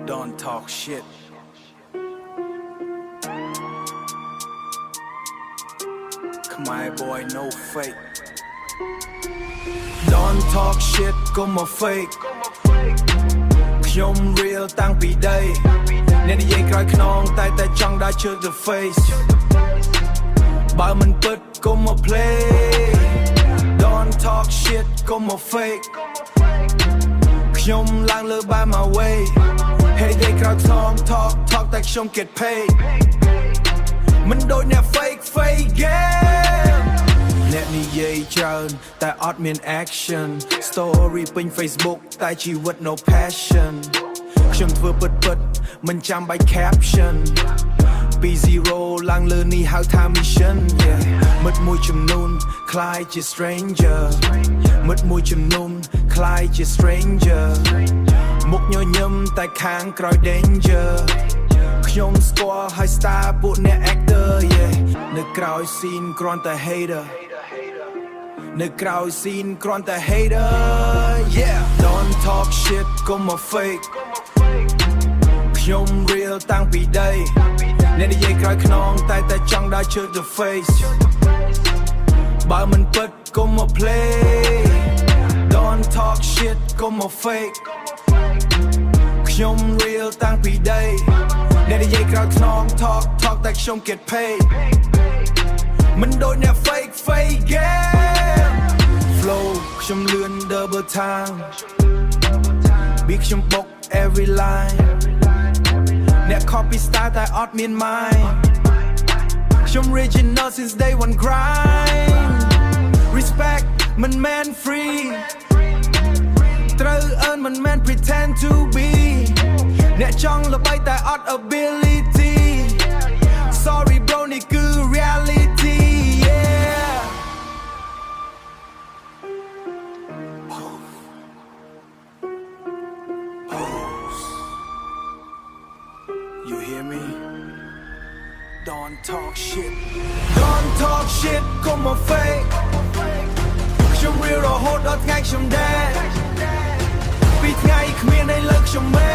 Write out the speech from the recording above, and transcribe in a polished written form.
Don't talk shit. Come on, boy, no fake. Don't talk shit, កុំមក fake ខ្ញុំ real តាំងពីដីអ្នកនិយាយក្រោយខ្នងតែចង់ដើរជើង the face បើមិនពិតកុំមក play Don't talk shit កុំមក fake ខ្ញុំឡើងលើបែប my way ហេតុនិយាយក្រោយខ្នង talk តែខ្ញុំ get paid មិនដូចអ្នក fake yeahអ្នកនិយាយច្រើនតែអត់មាន action story ពេញ Facebook តែជីវិត no passion ខ្ញុំធ្វើពិតមិនចាំបាច់ caption ពី zero ឡើងលើនេះហៅថា mission yeah មិត្តមួយចំនួនคล้ายជា stranger មិត្តមួយចំនួនคล้ายជា stranger មុខញញឹមតែខាងក្រោយ danger ខ្ញុំស្គាល់ហើយ star ពួកអ្នក actor yeah នៅក្រោយ scene គ្រាន់តែ hater នៅក្រោយ scene គ្រាន់តែ hater yeah Don't talk shit កុំមក fake ខ្ញុំ real តាំងពីដីអ្នកនិយាយក្រោយខ្នងតែចង់ដើរជើង the face បើមិនពិតកុំមក play Don't talk shit កុំមក fake ខ្ញុំ real តាំងពីដីអ្នកនិយាយក្រោយខ្នង talk តែខ្ញុំ get paid មិនដូចអ្នក fake yeah flow ខ្ញុំលឿន double time big ខ្ញុំបុក every line អ្នក copy style តែអត់មាន mind ខ្ញុំ original since day one grind respect មិនមែន free ត្រូវ earn មិនមែន pretend to be អ្នកចង់ល្បីតែអត់ ability sorry bro នេះគឺ reality yeah You hear me? Don't talk shit. Don't talk shit. កុំមក fake ខ្ញុំ real រហូតដល់ថ្ងៃខ្ញុំដែរពីថ្ងៃគ្មានឲ្យលើកខ្ញុំមែ